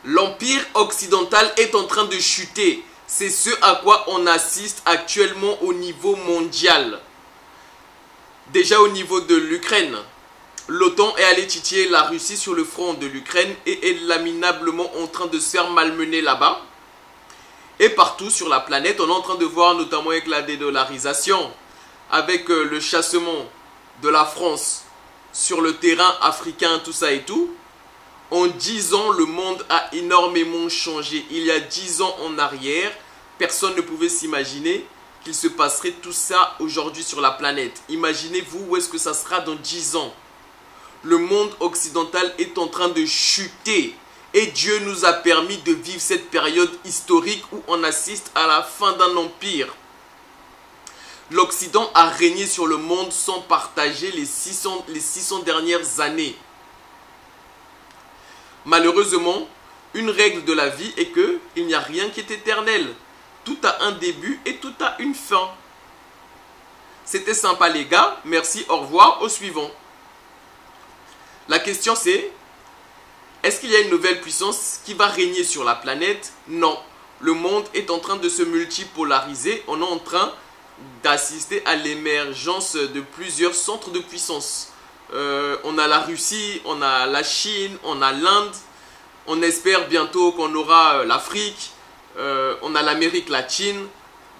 L'Empire occidental est en train de chuter. C'est ce à quoi on assiste actuellement au niveau mondial. Déjà au niveau de l'Ukraine, l'OTAN est allé titiller la Russie sur le front de l'Ukraine et est laminablement en train de se faire malmener là-bas. Et partout sur la planète, on est en train de voir, notamment avec la dédollarisation, avec le chassement de la France sur le terrain africain, tout ça et tout. En 10 ans, le monde a énormément changé. Il y a 10 ans en arrière, personne ne pouvait s'imaginer qu'il se passerait tout ça aujourd'hui sur la planète. Imaginez-vous où est-ce que ça sera dans 10 ans. Le monde occidental est en train de chuter. Et Dieu nous a permis de vivre cette période historique où on assiste à la fin d'un empire. L'Occident a régné sur le monde sans partager les 600 dernières années. Malheureusement, une règle de la vie est que il n'y a rien qui est éternel. Tout a un début et tout a une fin. C'était sympa les gars, merci, au revoir, au suivant. La question c'est, est-ce qu'il y a une nouvelle puissance qui va régner sur la planète? Non. Le monde est en train de se multipolariser. On est en train d'assister à l'émergence de plusieurs centres de puissance. On a la Russie, on a la Chine, on a l'Inde. On espère bientôt qu'on aura l'Afrique. On a l'Amérique latine.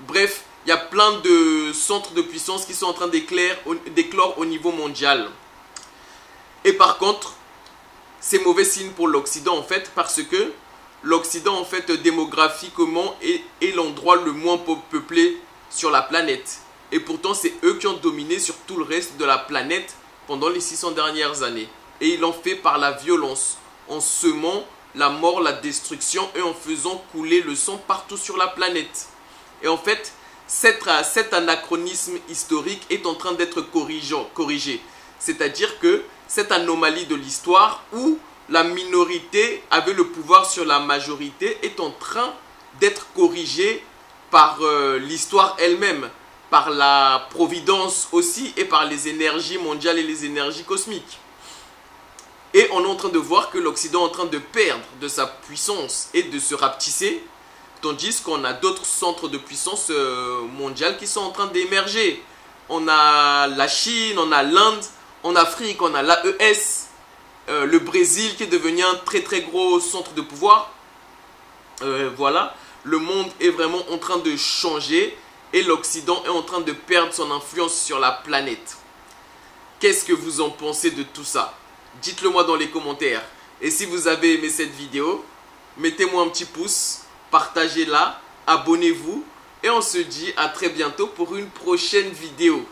Bref, il y a plein de centres de puissance qui sont en train d'éclore au niveau mondial. Et par contre, c'est mauvais signe pour l'Occident en fait, parce que l'Occident en fait démographiquement est l'endroit le moins peuplé sur la planète. Et pourtant c'est eux qui ont dominé sur tout le reste de la planète pendant les 600 dernières années. Et ils l'ont fait par la violence, en semant la mort, la destruction et en faisant couler le sang partout sur la planète. Et en fait, cet anachronisme historique est en train d'être corrigé. C'est-à-dire que cette anomalie de l'histoire où la minorité avait le pouvoir sur la majorité est en train d'être corrigée par l'histoire elle-même, par la providence aussi et par les énergies mondiales et les énergies cosmiques. Et on est en train de voir que l'Occident est en train de perdre de sa puissance et de se rapetisser, tandis qu'on a d'autres centres de puissance mondiale qui sont en train d'émerger. On a la Chine, on a l'Inde. En Afrique, on a l'AES, le Brésil qui est devenu un très très gros centre de pouvoir. Voilà, le monde est vraiment en train de changer et l'Occident est en train de perdre son influence sur la planète. Qu'est-ce que vous en pensez de tout ça? Dites-le moi dans les commentaires. Et si vous avez aimé cette vidéo, mettez-moi un petit pouce, partagez-la, abonnez-vous et on se dit à très bientôt pour une prochaine vidéo.